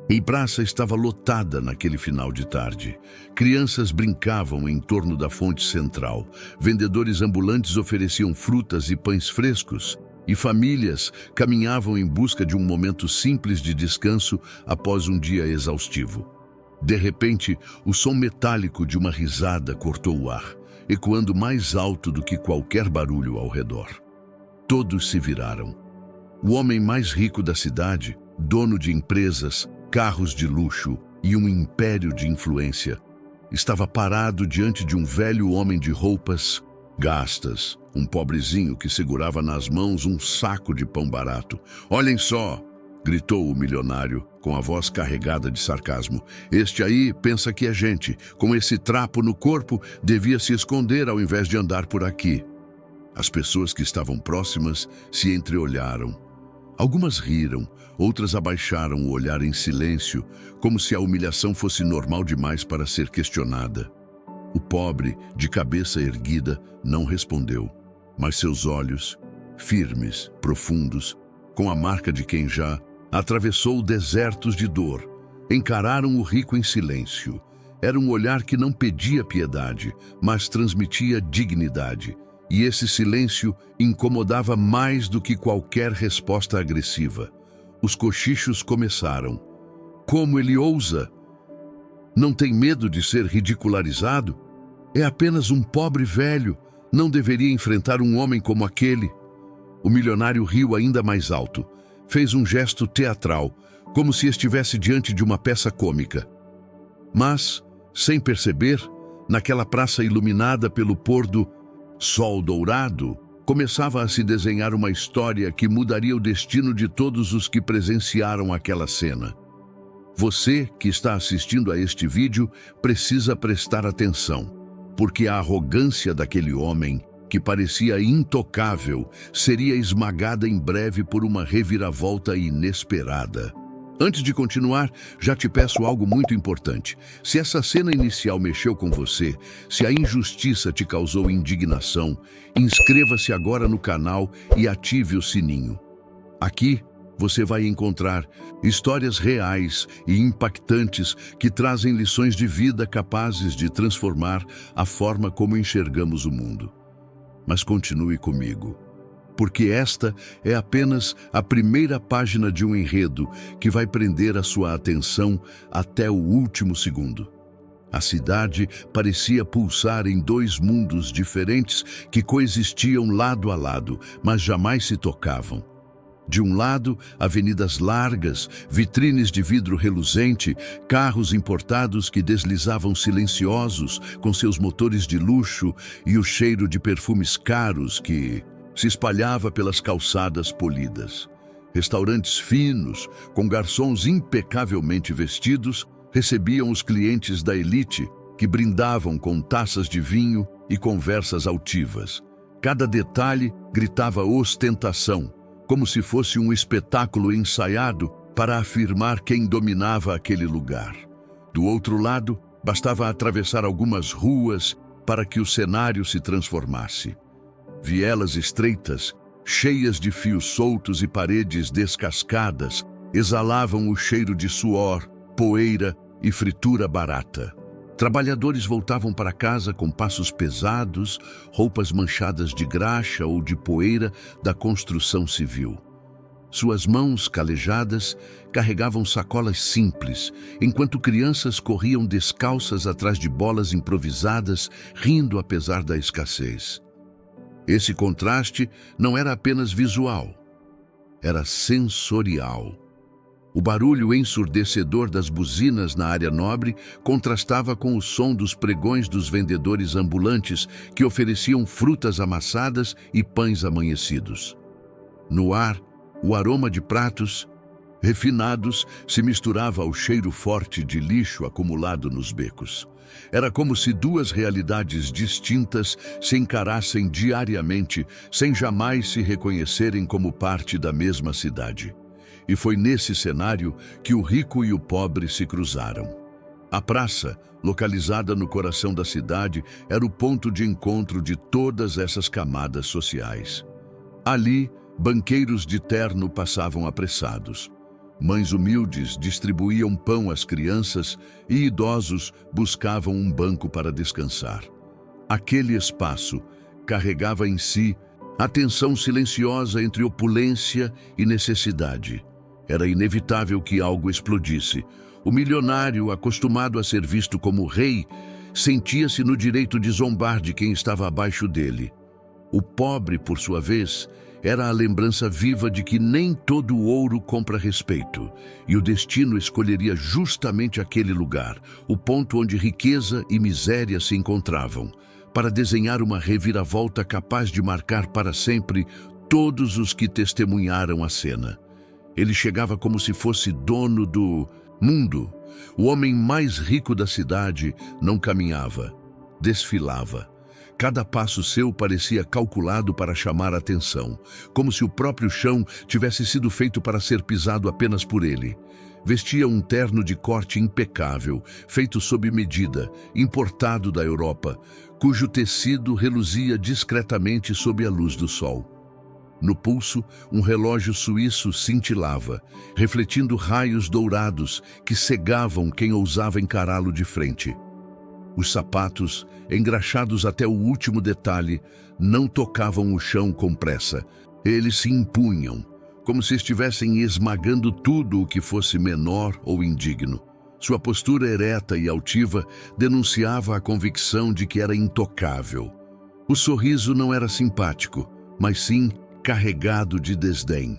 A praça estava lotada naquele final de tarde. Crianças brincavam em torno da fonte central. Vendedores ambulantes ofereciam frutas e pães frescos. E famílias caminhavam em busca de um momento simples de descanso após um dia exaustivo. De repente, o som metálico de uma risada cortou o ar, ecoando mais alto do que qualquer barulho ao redor. Todos se viraram. O homem mais rico da cidade, dono de empresas, carros de luxo e um império de influência, estava parado diante de um velho homem de roupas gastas, um pobrezinho que segurava nas mãos um saco de pão barato. "Olhem só!" gritou o milionário, com a voz carregada de sarcasmo. "Este aí pensa que é gente. Com esse trapo no corpo, devia se esconder ao invés de andar por aqui." As pessoas que estavam próximas se entreolharam. Algumas riram, outras abaixaram o olhar em silêncio, como se a humilhação fosse normal demais para ser questionada. O pobre, de cabeça erguida, não respondeu, mas seus olhos, firmes, profundos, com a marca de quem já atravessou desertos de dor, encararam o rico em silêncio. Era um olhar que não pedia piedade, mas transmitia dignidade. E esse silêncio incomodava mais do que qualquer resposta agressiva. Os cochichos começaram. "Como ele ousa? Não tem medo de ser ridicularizado? É apenas um pobre velho. Não deveria enfrentar um homem como aquele." O milionário riu ainda mais alto. Fez um gesto teatral, como se estivesse diante de uma peça cômica. Mas, sem perceber, naquela praça iluminada pelo pôr do sol dourado, começava a se desenhar uma história que mudaria o destino de todos os que presenciaram aquela cena. Você que está assistindo a este vídeo precisa prestar atenção, porque a arrogância daquele homem, que parecia intocável, seria esmagada em breve por uma reviravolta inesperada. Antes de continuar, já te peço algo muito importante. Se essa cena inicial mexeu com você, se a injustiça te causou indignação, inscreva-se agora no canal e ative o sininho. Aqui você vai encontrar histórias reais e impactantes que trazem lições de vida capazes de transformar a forma como enxergamos o mundo. Mas continue comigo, porque esta é apenas a primeira página de um enredo que vai prender a sua atenção até o último segundo. A cidade parecia pulsar em dois mundos diferentes que coexistiam lado a lado, mas jamais se tocavam. De um lado, avenidas largas, vitrines de vidro reluzente, carros importados que deslizavam silenciosos com seus motores de luxo e o cheiro de perfumes caros que se espalhava pelas calçadas polidas. Restaurantes finos, com garçons impecavelmente vestidos, recebiam os clientes da elite, que brindavam com taças de vinho e conversas altivas. Cada detalhe gritava ostentação, como se fosse um espetáculo ensaiado para afirmar quem dominava aquele lugar. Do outro lado, bastava atravessar algumas ruas para que o cenário se transformasse. Vielas estreitas, cheias de fios soltos e paredes descascadas, exalavam o cheiro de suor, poeira e fritura barata. Trabalhadores voltavam para casa com passos pesados, roupas manchadas de graxa ou de poeira da construção civil. Suas mãos calejadas carregavam sacolas simples, enquanto crianças corriam descalças atrás de bolas improvisadas, rindo apesar da escassez. Esse contraste não era apenas visual, era sensorial. O barulho ensurdecedor das buzinas na área nobre contrastava com o som dos pregões dos vendedores ambulantes que ofereciam frutas amassadas e pães amanhecidos. No ar, o aroma de pratos refinados se misturava ao cheiro forte de lixo acumulado nos becos. Era como se duas realidades distintas se encarassem diariamente, sem jamais se reconhecerem como parte da mesma cidade. E foi nesse cenário que o rico e o pobre se cruzaram. A praça, localizada no coração da cidade, era o ponto de encontro de todas essas camadas sociais. Ali, banqueiros de terno passavam apressados. Mães humildes distribuíam pão às crianças e idosos buscavam um banco para descansar. Aquele espaço carregava em si a tensão silenciosa entre opulência e necessidade. Era inevitável que algo explodisse. O milionário, acostumado a ser visto como rei, sentia-se no direito de zombar de quem estava abaixo dele. O pobre, por sua vez, era a lembrança viva de que nem todo o ouro compra respeito, e o destino escolheria justamente aquele lugar, o ponto onde riqueza e miséria se encontravam, para desenhar uma reviravolta capaz de marcar para sempre todos os que testemunharam a cena. Ele chegava como se fosse dono do mundo. O homem mais rico da cidade não caminhava, desfilava. Cada passo seu parecia calculado para chamar a atenção, como se o próprio chão tivesse sido feito para ser pisado apenas por ele. Vestia um terno de corte impecável, feito sob medida, importado da Europa, cujo tecido reluzia discretamente sob a luz do sol. No pulso, um relógio suíço cintilava, refletindo raios dourados que cegavam quem ousava encará-lo de frente. Os sapatos, engraxados até o último detalhe, não tocavam o chão com pressa. Eles se impunham, como se estivessem esmagando tudo o que fosse menor ou indigno. Sua postura ereta e altiva denunciava a convicção de que era intocável. O sorriso não era simpático, mas sim carregado de desdém.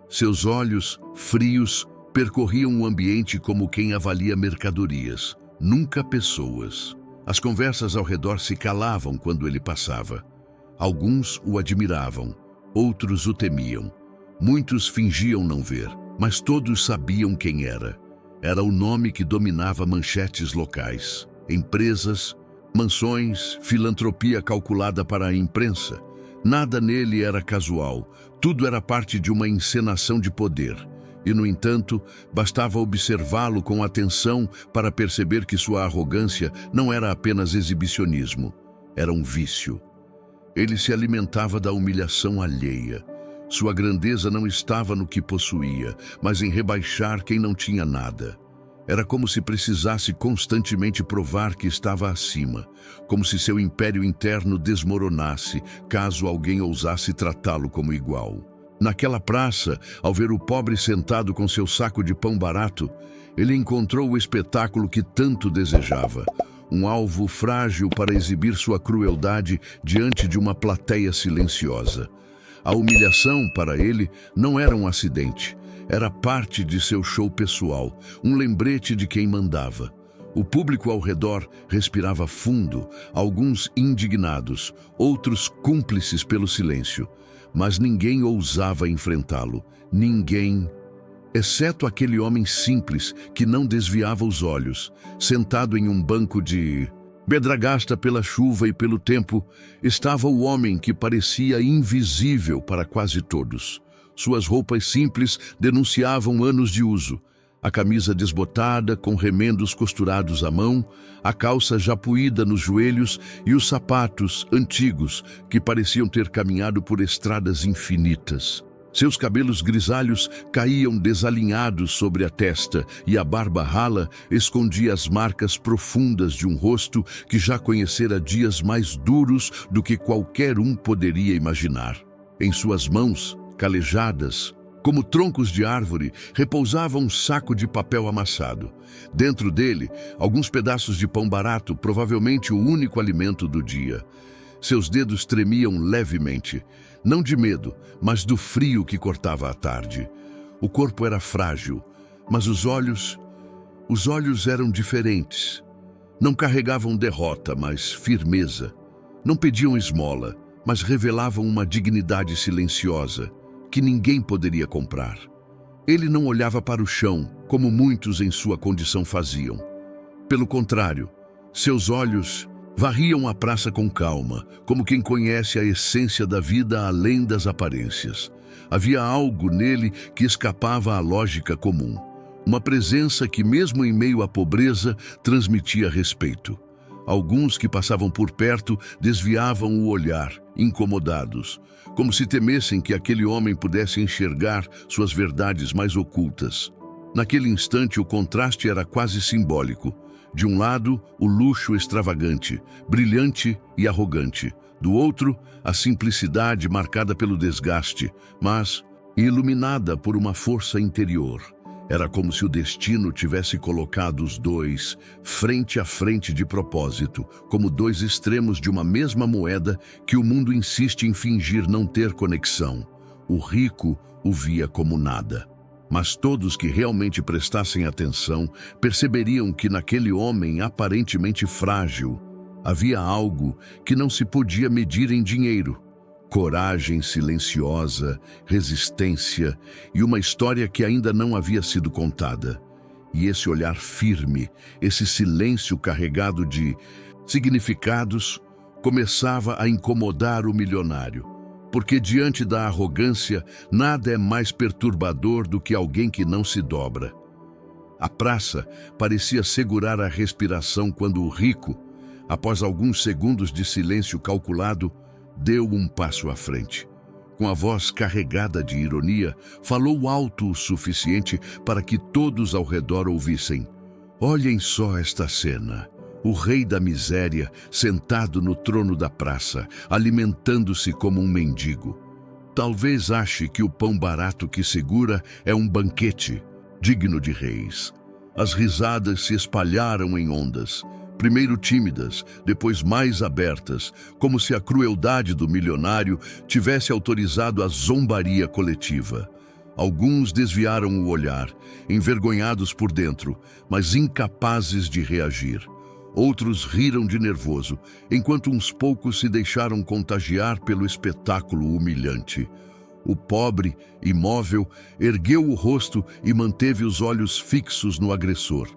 Seus olhos, frios, percorriam o ambiente como quem avalia mercadorias, nunca pessoas. As conversas ao redor se calavam quando ele passava. Alguns o admiravam, outros o temiam. Muitos fingiam não ver, mas todos sabiam quem era. Era o nome que dominava manchetes locais, empresas, mansões, filantropia calculada para a imprensa. Nada nele era casual, tudo era parte de uma encenação de poder. E, no entanto, bastava observá-lo com atenção para perceber que sua arrogância não era apenas exibicionismo, era um vício. Ele se alimentava da humilhação alheia. Sua grandeza não estava no que possuía, mas em rebaixar quem não tinha nada. Era como se precisasse constantemente provar que estava acima, como se seu império interno desmoronasse caso alguém ousasse tratá-lo como igual. Naquela praça, ao ver o pobre sentado com seu saco de pão barato, ele encontrou o espetáculo que tanto desejava. Um alvo frágil para exibir sua crueldade diante de uma plateia silenciosa. A humilhação, para ele, não era um acidente. Era parte de seu show pessoal, um lembrete de quem mandava. O público ao redor respirava fundo, alguns indignados, outros cúmplices pelo silêncio. Mas ninguém ousava enfrentá-lo. Ninguém, exceto aquele homem simples que não desviava os olhos, sentado em um banco de bedragasta pela chuva e pelo tempo, estava o homem que parecia invisível para quase todos. Suas roupas simples denunciavam anos de uso. A camisa desbotada, com remendos costurados à mão, a calça já puída nos joelhos e os sapatos antigos que pareciam ter caminhado por estradas infinitas. Seus cabelos grisalhos caíam desalinhados sobre a testa e a barba rala escondia as marcas profundas de um rosto que já conhecera dias mais duros do que qualquer um poderia imaginar. Em suas mãos, calejadas, como troncos de árvore, repousava um saco de papel amassado. Dentro dele, alguns pedaços de pão barato, provavelmente o único alimento do dia. Seus dedos tremiam levemente, não de medo, mas do frio que cortava a tarde. O corpo era frágil, mas os olhos eram diferentes. Não carregavam derrota, mas firmeza. Não pediam esmola, mas revelavam uma dignidade silenciosa que ninguém poderia comprar. Ele não olhava para o chão, como muitos em sua condição faziam. Pelo contrário, seus olhos varriam a praça com calma, como quem conhece a essência da vida além das aparências. Havia algo nele que escapava à lógica comum. Uma presença que, mesmo em meio à pobreza, transmitia respeito. Alguns que passavam por perto desviavam o olhar, incomodados, como se temessem que aquele homem pudesse enxergar suas verdades mais ocultas. Naquele instante, o contraste era quase simbólico. De um lado, o luxo extravagante, brilhante e arrogante. Do outro, a simplicidade marcada pelo desgaste, mas iluminada por uma força interior. Era como se o destino tivesse colocado os dois frente a frente de propósito, como dois extremos de uma mesma moeda que o mundo insiste em fingir não ter conexão. O rico o via como nada. Mas todos que realmente prestassem atenção perceberiam que naquele homem aparentemente frágil havia algo que não se podia medir em dinheiro. Coragem silenciosa, resistência e uma história que ainda não havia sido contada. E esse olhar firme, esse silêncio carregado de significados, começava a incomodar o milionário. Porque diante da arrogância, nada é mais perturbador do que alguém que não se dobra. A praça parecia segurar a respiração quando o rico, após alguns segundos de silêncio calculado, deu um passo à frente. Com a voz carregada de ironia, falou alto o suficiente para que todos ao redor ouvissem. Olhem só esta cena. O rei da miséria, sentado no trono da praça, alimentando-se como um mendigo. Talvez ache que o pão barato que segura é um banquete, digno de reis. As risadas se espalharam em ondas, primeiro tímidas, depois mais abertas, como se a crueldade do milionário tivesse autorizado a zombaria coletiva. Alguns desviaram o olhar, envergonhados por dentro, mas incapazes de reagir. Outros riram de nervoso, enquanto uns poucos se deixaram contagiar pelo espetáculo humilhante. O pobre, imóvel, ergueu o rosto e manteve os olhos fixos no agressor.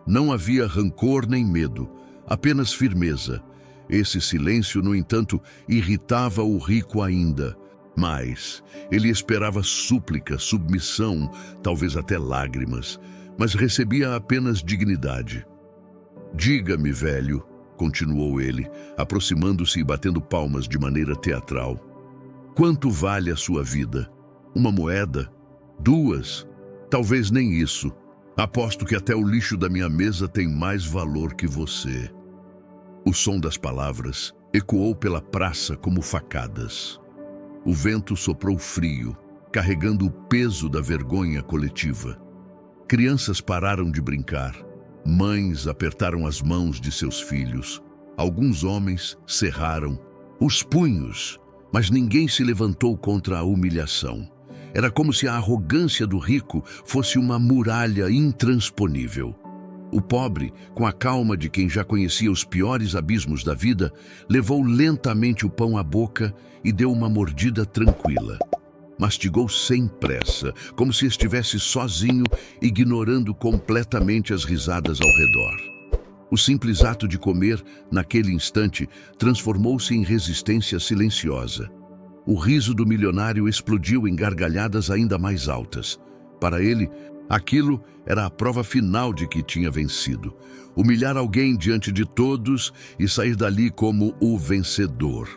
Não havia rancor nem medo, apenas firmeza. Esse silêncio, no entanto, irritava o rico ainda. Mas ele esperava súplica, submissão, talvez até lágrimas, mas recebia apenas dignidade. Diga-me, velho, continuou ele, aproximando-se e batendo palmas de maneira teatral. Quanto vale a sua vida? Uma moeda? 2? Talvez nem isso. Aposto que até o lixo da minha mesa tem mais valor que você. O som das palavras ecoou pela praça como facadas. O vento soprou frio, carregando o peso da vergonha coletiva. Crianças pararam de brincar. Mães apertaram as mãos de seus filhos. Alguns homens cerraram os punhos, mas ninguém se levantou contra a humilhação. Era como se a arrogância do rico fosse uma muralha intransponível. O pobre, com a calma de quem já conhecia os piores abismos da vida, levou lentamente o pão à boca e deu uma mordida tranquila. Mastigou sem pressa, como se estivesse sozinho, ignorando completamente as risadas ao redor. O simples ato de comer, naquele instante, transformou-se em resistência silenciosa. O riso do milionário explodiu em gargalhadas ainda mais altas. Para ele, aquilo era a prova final de que tinha vencido. Humilhar alguém diante de todos e sair dali como o vencedor.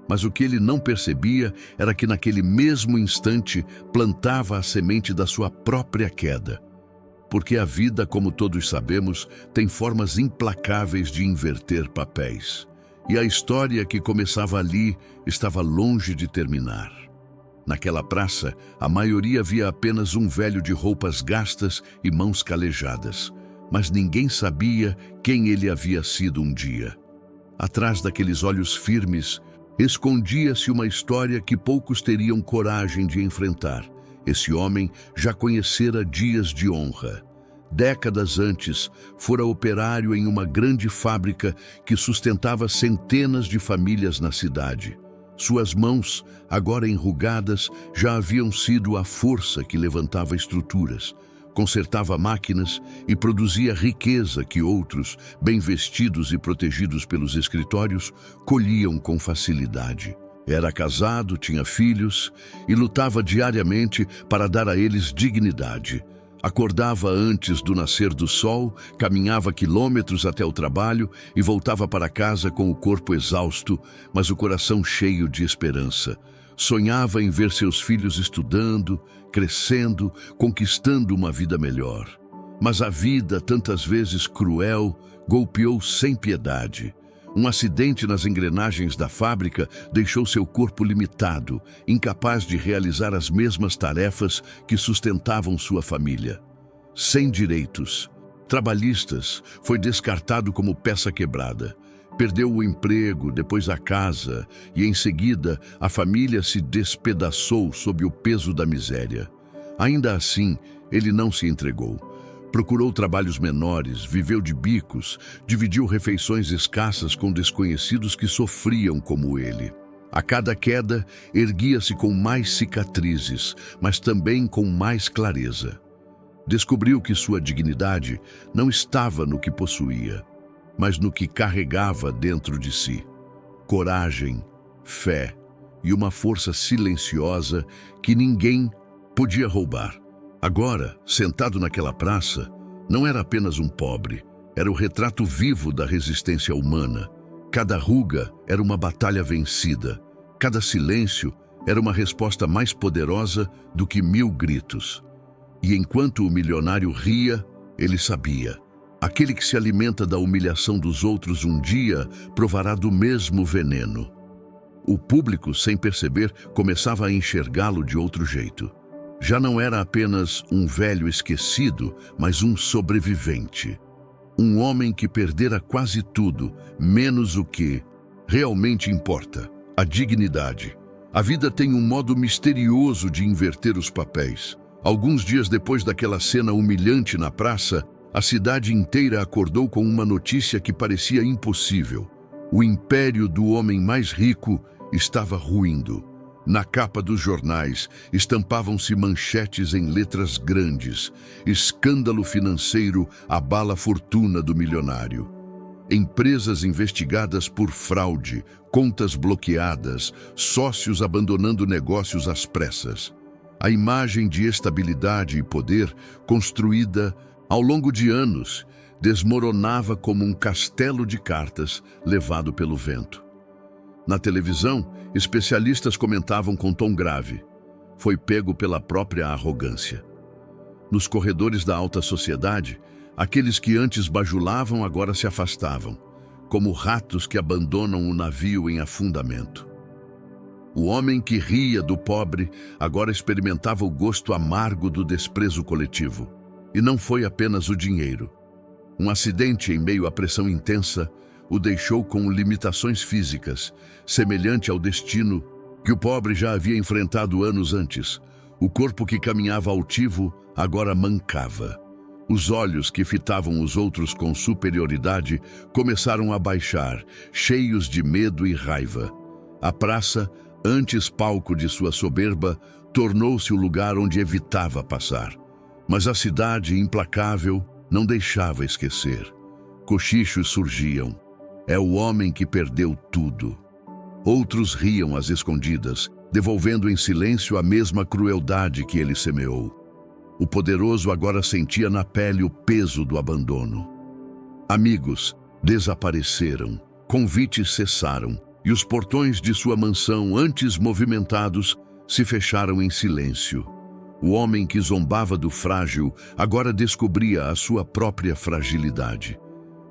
Mas o que ele não percebia era que naquele mesmo instante plantava a semente da sua própria queda. Porque a vida, como todos sabemos, tem formas implacáveis de inverter papéis. E a história que começava ali estava longe de terminar. Naquela praça, a maioria via apenas um velho de roupas gastas e mãos calejadas. Mas ninguém sabia quem ele havia sido um dia. Atrás daqueles olhos firmes, escondia-se uma história que poucos teriam coragem de enfrentar. Esse homem já conhecera dias de honra. Décadas antes, fora operário em uma grande fábrica que sustentava centenas de famílias na cidade. Suas mãos, agora enrugadas, já haviam sido a força que levantava estruturas, consertava máquinas e produzia riqueza que outros, bem vestidos e protegidos pelos escritórios, colhiam com facilidade. Era casado, tinha filhos e lutava diariamente para dar a eles dignidade. Acordava antes do nascer do sol, caminhava quilômetros até o trabalho e voltava para casa com o corpo exausto, mas o coração cheio de esperança. Sonhava em ver seus filhos estudando, crescendo, conquistando uma vida melhor. Mas a vida, tantas vezes cruel, golpeou sem piedade. Um acidente nas engrenagens da fábrica deixou seu corpo limitado, incapaz de realizar as mesmas tarefas que sustentavam sua família. Sem direitos trabalhistas, foi descartado como peça quebrada. Perdeu o emprego, depois a casa, e em seguida a família se despedaçou sob o peso da miséria. Ainda assim, ele não se entregou. Procurou trabalhos menores, viveu de bicos, dividiu refeições escassas com desconhecidos que sofriam como ele. A cada queda, erguia-se com mais cicatrizes, mas também com mais clareza. Descobriu que sua dignidade não estava no que possuía, mas no que carregava dentro de si. Coragem, fé e uma força silenciosa que ninguém podia roubar. Agora, sentado naquela praça, não era apenas um pobre, era o retrato vivo da resistência humana. Cada ruga era uma batalha vencida, cada silêncio era uma resposta mais poderosa do que 1000 gritos. E enquanto o milionário ria, ele sabia: aquele que se alimenta da humilhação dos outros um dia provará do mesmo veneno. O público, sem perceber, começava a enxergá-lo de outro jeito. Já não era apenas um velho esquecido, mas um sobrevivente. Um homem que perdera quase tudo, menos o que realmente importa: a dignidade. A vida tem um modo misterioso de inverter os papéis. Alguns dias depois daquela cena humilhante na praça, a cidade inteira acordou com uma notícia que parecia impossível. O império do homem mais rico estava ruindo. Na capa dos jornais, estampavam-se manchetes em letras grandes: escândalo financeiro abala a fortuna do milionário. Empresas investigadas por fraude, contas bloqueadas, sócios abandonando negócios às pressas. A imagem de estabilidade e poder, construída ao longo de anos, desmoronava como um castelo de cartas levado pelo vento. Na televisão, especialistas comentavam com tom grave: foi pego pela própria arrogância. Nos corredores da alta sociedade, aqueles que antes bajulavam agora se afastavam, como ratos que abandonam o navio em afundamento. O homem que ria do pobre agora experimentava o gosto amargo do desprezo coletivo. E não foi apenas o dinheiro. Um acidente em meio à pressão intensa o deixou com limitações físicas, semelhante ao destino que o pobre já havia enfrentado anos antes. O corpo que caminhava altivo agora mancava. Os olhos que fitavam os outros com superioridade começaram a baixar, cheios de medo e raiva. A praça, antes palco de sua soberba, tornou-se o lugar onde evitava passar. Mas a cidade, implacável, não deixava esquecer. Cochichos surgiam: é o homem que perdeu tudo. Outros riam às escondidas, devolvendo em silêncio a mesma crueldade que ele semeou. O poderoso agora sentia na pele o peso do abandono. Amigos desapareceram, convites cessaram, e os portões de sua mansão, antes movimentados, se fecharam em silêncio. O homem que zombava do frágil agora descobria a sua própria fragilidade.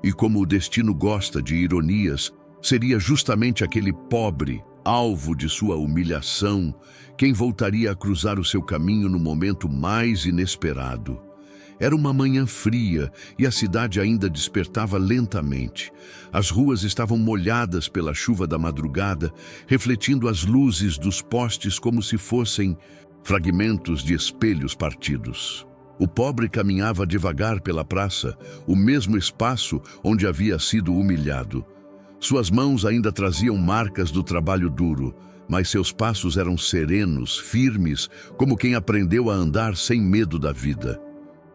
E como o destino gosta de ironias, seria justamente aquele pobre, alvo de sua humilhação, quem voltaria a cruzar o seu caminho no momento mais inesperado. Era uma manhã fria e a cidade ainda despertava lentamente. As ruas estavam molhadas pela chuva da madrugada, refletindo as luzes dos postes como se fossem fragmentos de espelhos partidos. O pobre caminhava devagar pela praça, o mesmo espaço onde havia sido humilhado. Suas mãos ainda traziam marcas do trabalho duro, mas seus passos eram serenos, firmes, como quem aprendeu a andar sem medo da vida.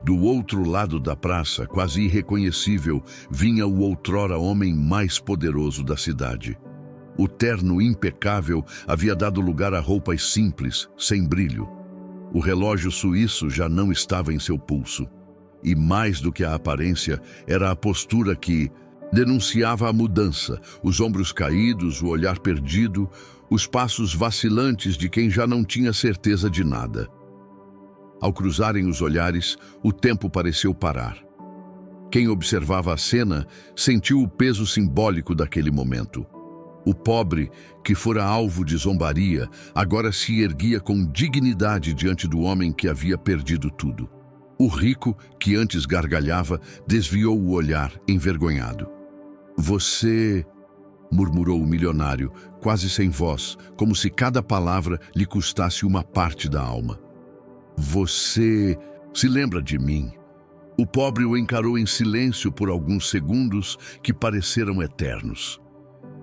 Do outro lado da praça, quase irreconhecível, vinha o outrora homem mais poderoso da cidade. O terno impecável havia dado lugar a roupas simples, sem brilho. O relógio suíço já não estava em seu pulso. E mais do que a aparência, era a postura que denunciava a mudança, os ombros caídos, o olhar perdido, os passos vacilantes de quem já não tinha certeza de nada. Ao cruzarem os olhares, o tempo pareceu parar. Quem observava a cena sentiu o peso simbólico daquele momento. O pobre, que fora alvo de zombaria, agora se erguia com dignidade diante do homem que havia perdido tudo. O rico, que antes gargalhava, desviou o olhar, envergonhado. "Você..." murmurou o milionário, quase sem voz, como se cada palavra lhe custasse uma parte da alma. "Você se lembra de mim?" O pobre o encarou em silêncio por alguns segundos que pareceram eternos.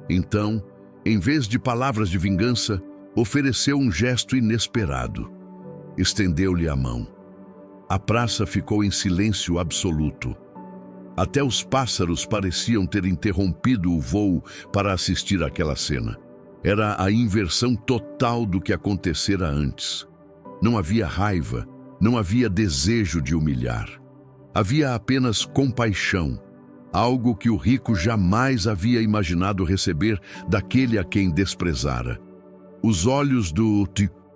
Então, em vez de palavras de vingança, ofereceu um gesto inesperado. Estendeu-lhe a mão. A praça ficou em silêncio absoluto. Até os pássaros pareciam ter interrompido o voo para assistir àquela cena. Era a inversão total do que acontecera antes. Não havia raiva, não havia desejo de humilhar. Havia apenas compaixão, algo que o rico jamais havia imaginado receber daquele a quem desprezara. Os olhos do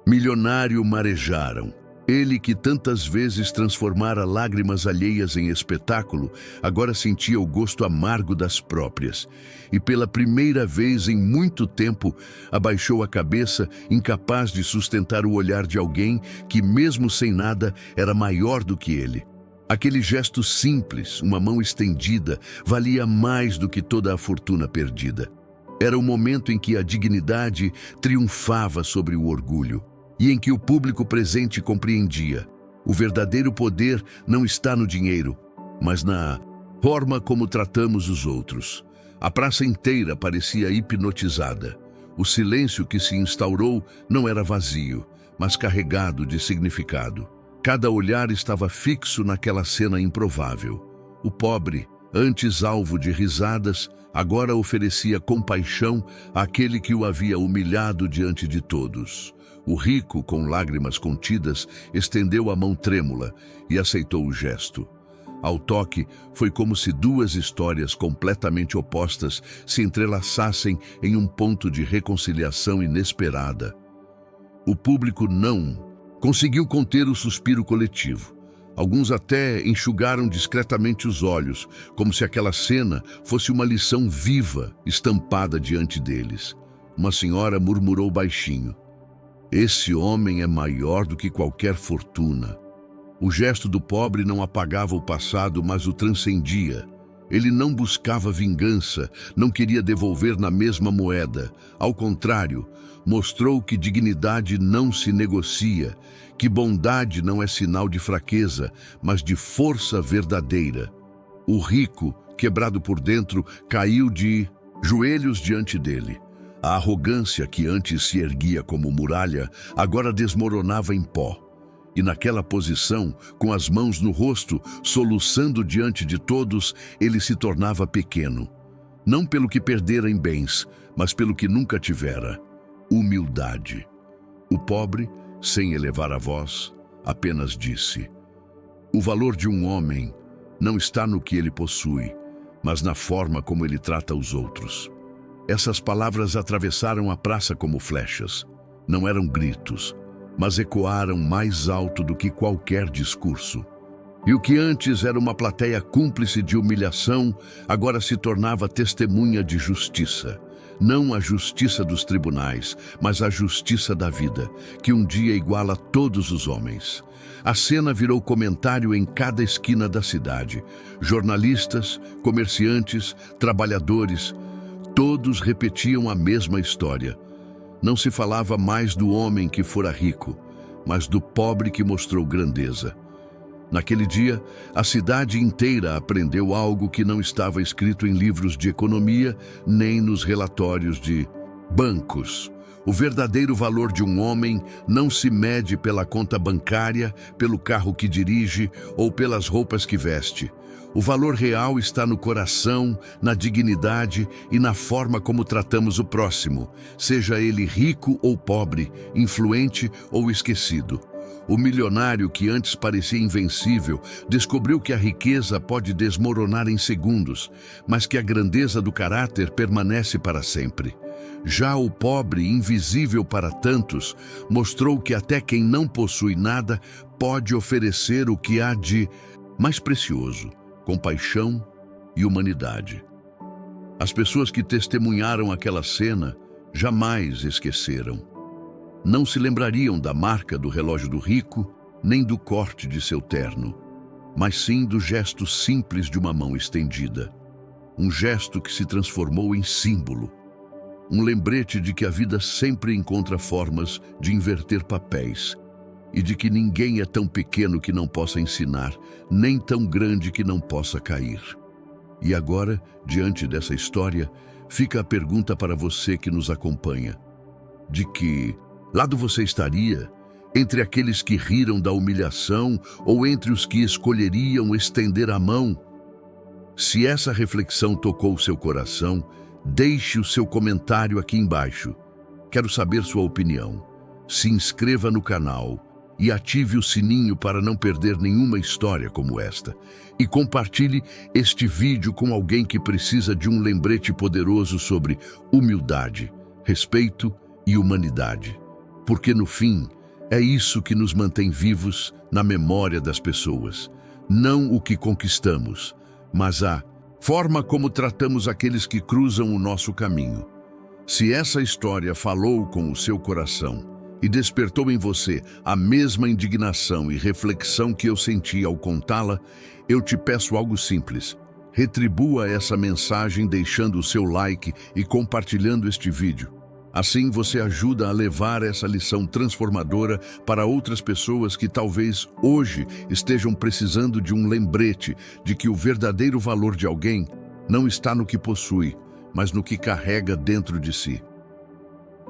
milionário marejaram. Ele, que tantas vezes transformara lágrimas alheias em espetáculo, agora sentia o gosto amargo das próprias. E pela primeira vez em muito tempo, abaixou a cabeça, incapaz de sustentar o olhar de alguém que, mesmo sem nada, era maior do que ele. Aquele gesto simples, uma mão estendida, valia mais do que toda a fortuna perdida. Era o momento em que a dignidade triunfava sobre o orgulho e em que o público presente compreendia: o verdadeiro poder não está no dinheiro, mas na forma como tratamos os outros. A praça inteira parecia hipnotizada. O silêncio que se instaurou não era vazio, mas carregado de significado. Cada olhar estava fixo naquela cena improvável. O pobre, antes alvo de risadas, agora oferecia compaixão àquele que o havia humilhado diante de todos. O rico, com lágrimas contidas, estendeu a mão trêmula e aceitou o gesto. Ao toque, foi como se duas histórias completamente opostas se entrelaçassem em um ponto de reconciliação inesperada. O público não conseguiu conter o suspiro coletivo. Alguns até enxugaram discretamente os olhos, como se aquela cena fosse uma lição viva estampada diante deles. Uma senhora murmurou baixinho: "Esse homem é maior do que qualquer fortuna." O gesto do pobre não apagava o passado, mas o transcendia. Ele não buscava vingança, não queria devolver na mesma moeda. Ao contrário, mostrou que dignidade não se negocia, que bondade não é sinal de fraqueza, mas de força verdadeira. O rico, quebrado por dentro, caiu de joelhos diante dele. A arrogância que antes se erguia como muralha, agora desmoronava em pó. E naquela posição, com as mãos no rosto, soluçando diante de todos, ele se tornava pequeno. Não pelo que perdera em bens, mas pelo que nunca tivera: humildade. O pobre, sem elevar a voz, apenas disse: "O valor de um homem não está no que ele possui, mas na forma como ele trata os outros." Essas palavras atravessaram a praça como flechas. Não eram gritos, mas ecoaram mais alto do que qualquer discurso. E o que antes era uma plateia cúmplice de humilhação, agora se tornava testemunha de justiça. Não a justiça dos tribunais, mas a justiça da vida, que um dia iguala todos os homens. A cena virou comentário em cada esquina da cidade. Jornalistas, comerciantes, trabalhadores, todos repetiam a mesma história. Não se falava mais do homem que fora rico, mas do pobre que mostrou grandeza. Naquele dia, a cidade inteira aprendeu algo que não estava escrito em livros de economia nem nos relatórios de bancos. O verdadeiro valor de um homem não se mede pela conta bancária, pelo carro que dirige ou pelas roupas que veste. O valor real está no coração, na dignidade e na forma como tratamos o próximo, seja ele rico ou pobre, influente ou esquecido. O milionário que antes parecia invencível descobriu que a riqueza pode desmoronar em segundos, mas que a grandeza do caráter permanece para sempre. Já o pobre, invisível para tantos, mostrou que até quem não possui nada pode oferecer o que há de mais precioso: compaixão e humanidade. As pessoas que testemunharam aquela cena jamais esqueceram. Não se lembrariam da marca do relógio do rico, nem do corte de seu terno, mas sim do gesto simples de uma mão estendida. Um gesto que se transformou em símbolo. Um lembrete de que a vida sempre encontra formas de inverter papéis e de que ninguém é tão pequeno que não possa ensinar, nem tão grande que não possa cair. E agora, diante dessa história, fica a pergunta para você que nos acompanha: de que lado você estaria? Entre aqueles que riram da humilhação ou entre os que escolheriam estender a mão? Se essa reflexão tocou seu coração, deixe o seu comentário aqui embaixo. Quero saber sua opinião. Se inscreva no canal e ative o sininho para não perder nenhuma história como esta. E compartilhe este vídeo com alguém que precisa de um lembrete poderoso sobre humildade, respeito e humanidade. Porque no fim, é isso que nos mantém vivos na memória das pessoas. Não o que conquistamos, mas a forma como tratamos aqueles que cruzam o nosso caminho. Se essa história falou com o seu coração e despertou em você a mesma indignação e reflexão que eu senti ao contá-la, eu te peço algo simples. Retribua essa mensagem deixando o seu like e compartilhando este vídeo. Assim você ajuda a levar essa lição transformadora para outras pessoas que talvez hoje estejam precisando de um lembrete de que o verdadeiro valor de alguém não está no que possui, mas no que carrega dentro de si.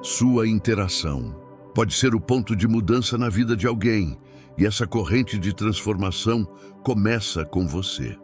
Sua interação pode ser o ponto de mudança na vida de alguém, e essa corrente de transformação começa com você.